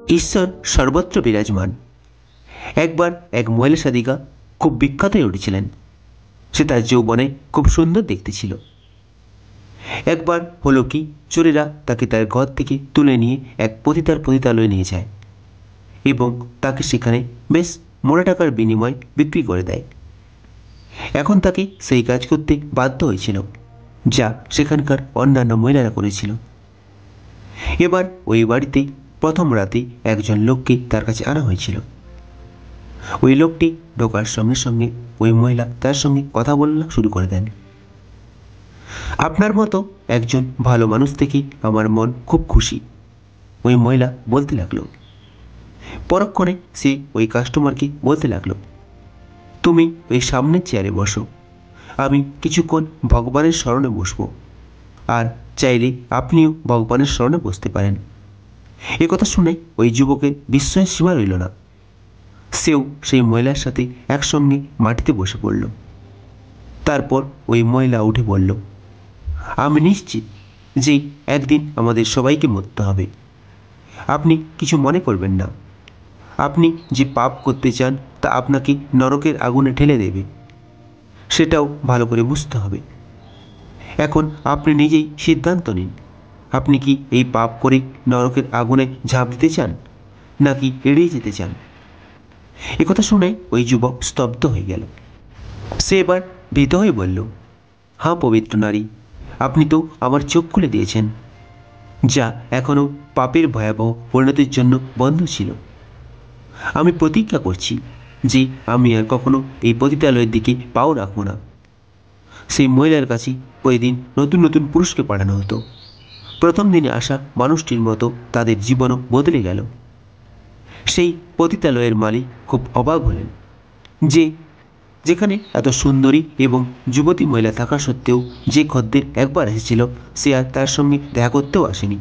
ঈশ্বর সর্বত্র বিরাজমান। একবার এক মহিলা সাধিকা খুব বিখ্যাত হয়ে উঠেছিলেন। সে তার যৌবনে খুব সুন্দর দেখতে ছিল। একবার হলো কি, চোরেরা তাকে তার ঘর থেকে তুলে নিয়ে এক পতিতালয়ে নিয়ে যায় এবং তাকে সেখানে বেশ মোটা টাকার বিনিময়ে বিক্রি করে দেয়। এখন তাকে সেই কাজ করতে বাধ্য হয়েছিল যা সেখানকার অন্যান্য মহিলারা করেছিল। এবার ওই বাড়িতে প্রথম রাতে একজন লোককে তার কাছে আনা হয়েছিল। ওই লোকটি ঢোকার সঙ্গে সঙ্গে ওই মহিলা তার সঙ্গে কথা বলা শুরু করে দেন। আপনার মতো একজন ভালো মানুষ থেকে আমার মন খুব খুশি, ওই মহিলা বলতে লাগলো। পরক্ষণে সে ওই কাস্টমারকে বলতে লাগলো, তুমি ওই সামনের চেয়ারে বসো, আমি কিছুক্ষণ ভগবানের স্মরণে বসবো, আর চাইলে আপনিও ভগবানের স্মরণে বসতে পারেন। কথা শুনে ওই যুবকের বিস্ময়ের সীমা রইল না। সেও সেই মহিলার সাথে একসঙ্গে মাটিতে বসে পড়ল। তারপর ওই মহিলা উঠে বলল, আমি নিশ্চিত যে একদিন আমাদের সবাইকে মরতে হবে। আপনি কিছু মনে করবেন না। আপনি যে পাপ করতে চান তা আপনাকে নরকের আগুনে ঠেলে দেবে, সেটাও ভালো করে বুঝতে হবে। এখন আপনি নিজেই সিদ্ধান্ত নিন, আপনি কি এই পাপ করে নরকের আগুনে ঝাঁপ দিতে চান নাকি এড়িয়ে যেতে চান। কথা শুনে ওই যুবক স্তব্ধ হয়ে গেল। সে এবার ভীত হয়ে বলল, হ্যাঁ পবিত্র নারী, আপনি তো আমার চোখ খুলে দিয়েছেন, যা এখনও পাপের ভয়াবহ পরিণতির জন্য বন্ধ ছিল। আমি প্রতিজ্ঞা করছি যে আমি আর কখনো এই পতিতালয়ের দিকে পাও রাখব না। সেই মহিলার কাছে প্রতিদিন নতুন নতুন পুরুষকে পাঠানো হতো। প্রথম দিনে আসা মানুষটির মতো তাদের জীবনও বদলে গেল। সেই পতিতালয়ের মালিক খুব অবাক হলেন যে যেখানে এত সুন্দরী এবং যুবতী মহিলা থাকা সত্ত্বেও যে খদ্দের একবার এসেছিল সে আর তার সঙ্গে দেখা করতেও আসেনি।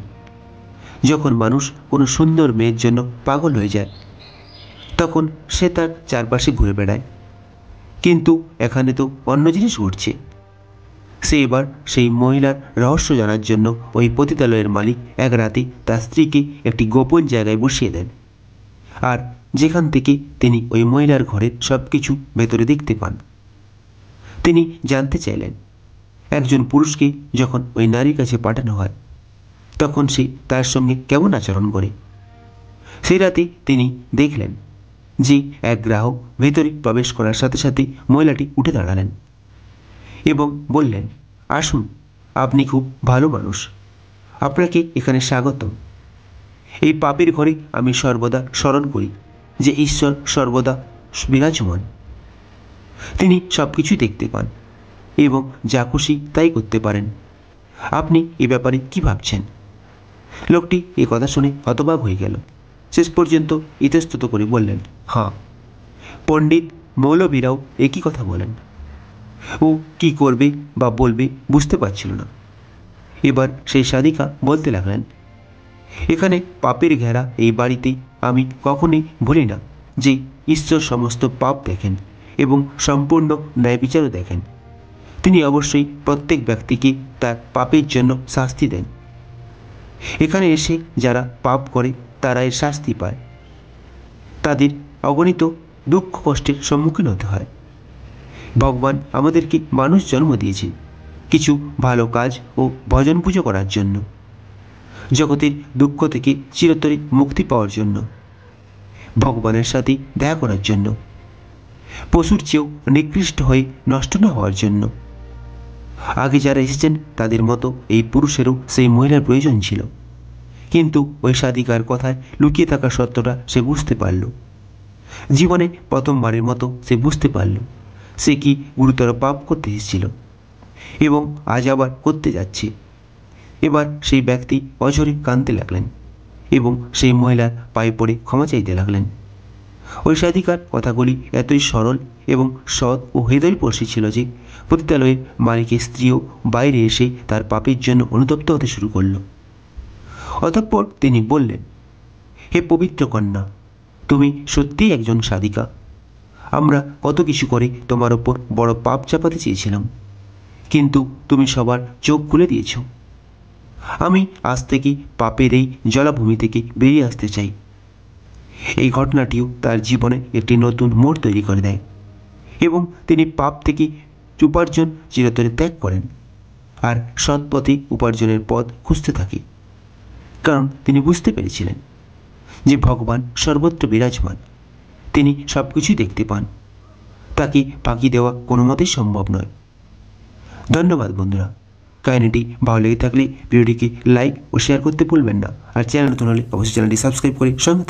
যখন মানুষ কোনো সুন্দর মেয়ের জন্য পাগল হয়ে যায় তখন সে তার চারপাশে ঘুরে বেড়ায়, কিন্তু এখানে তো অন্য জিনিস ঘটছে। সে এবার সেই মহিলার রহস্য জানার জন্য ওই পতিতালয়ের মালিক এক রাতে তার স্ত্রীকে একটি গোপন জায়গায় বসিয়ে দেন, আর যেখান থেকে তিনি ওই মহিলার ঘরের সব কিছু ভেতরে দেখতে পান। তিনি জানতে চাইলেন, একজন পুরুষকে যখন ওই নারীর কাছে পাঠানো হয় তখন সে তার সঙ্গে কেমন আচরণ করে। সেই রাতে তিনি দেখলেন যে এক গ্রাহক ভেতরে প্রবেশ করার সাথে সাথে মহিলাটি উঠে দাঁড়ালেন এবং বললেন, আসুন, আপনি খুব ভালো মানুষ, আপনাকে এখানে স্বাগত। এই পাপের ঘরে আমি সর্বদা স্মরণ করি যে ঈশ্বর সর্বদা বিরাজমান। তিনি সব কিছুই দেখতে পান এবং যা খুশি তাই করতে পারেন। আপনি এ ব্যাপারে কি ভাবছেন। লোকটি এ কথা শুনে হতবাক হয়ে গেল। শেষ পর্যন্ত ইতস্তত করে বললেন, হ্যাঁ, পণ্ডিত মৌলবীরাও একই কথা বলেন। ও কি করবে বা বলবে বুঝতে পারছিল না। এবার সেই সাধিকা বলতে লাগলেন, এখানে পাপের ঘেরা এই বাড়িতে আমি কখনোই ভুলি না যে ঈশ্বর সমস্ত পাপ দেখেন এবং সম্পূর্ণ ন্যায় বিচারও দেখেন। তিনি অবশ্যই প্রত্যেক ব্যক্তিকে তার পাপের জন্য শাস্তি দেন। এখানে এসে যারা পাপ করে তারা এর শাস্তি পায়। তাদের অগণিত দুঃখ কষ্টের সম্মুখীন হতে হয়। ভগবান আমাদেরকে মানুষ জন্ম দিয়েছে কিছু ভালো কাজ ও ভজন পুজো করার জন্য, জগতের দুঃখ থেকে চিরতরে মুক্তি পাওয়ার জন্য, ভগবানের সাথে দেখা করার জন্য, পশুর চেয়েও নিকৃষ্ট হয়ে নষ্ট না হওয়ার জন্য। আগে যারা এসেছেন তাদের মতো এই পুরুষেরও সেই মহিলার প্রয়োজন ছিল, কিন্তু ওই সাধিকার কথায় লুকিয়ে থাকা সত্যটা সে বুঝতে পারল। জীবনে প্রথমবারের মতো সে বুঝতে পারল সে কি গুরুতর পাপ করতে এসেছিল এবং আজ আবার করতে যাচ্ছে। এবার সেই ব্যক্তি অঝরে কাঁদতে লাগলেন এবং সেই মহিলার পায়ে পড়ে ক্ষমা চাইতে লাগলেন। ওই সাধিকার কথাগুলি এতই সরল এবং সৎ ও হৃদয়স্পর্শী ছিল যে পতিতালয়ের মালিকের স্ত্রীও বাইরে এসে তার পাপের জন্য অনুতপ্ত হতে শুরু করল। অতঃপর তিনি বললেন, হে পবিত্র কন্যা, তুমি সত্যিই একজন সাধিকা। আমরা কত কিছু করে তোমার ওপর বড় পাপ চাপাতে চেয়েছিলাম, কিন্তু তুমি সবার চোখ খুলে দিয়েছ। আমি আজ থেকে পাপের এই জলাভূমি থেকে বেরিয়ে আসতে চাই। এই ঘটনাটিও তার জীবনে একটি নতুন মোড় তৈরি করে দেয় এবং তিনি পাপ থেকে উপার্জন চিরতরে ত্যাগ করেন আর সৎ পথে উপার্জনের পথ খুঁজতে থাকে, কারণ তিনি বুঝতে পেরেছিলেন যে ভগবান সর্বত্র বিরাজমান, তিনি সব কিছুই দেখতে পান, তাকে ফাঁকি দেওয়া কোনো মতেই সম্ভব নয়। ধন্যবাদ বন্ধুরা। কাহিনীটি ভালো লেগে থাকলে ভিডিওটিকে লাইক ও শেয়ার করতে ভুলবেন না, আর চ্যানেল নতুন হলে অবশ্যই চ্যানেলটি সাবস্ক্রাইব করে সঙ্গে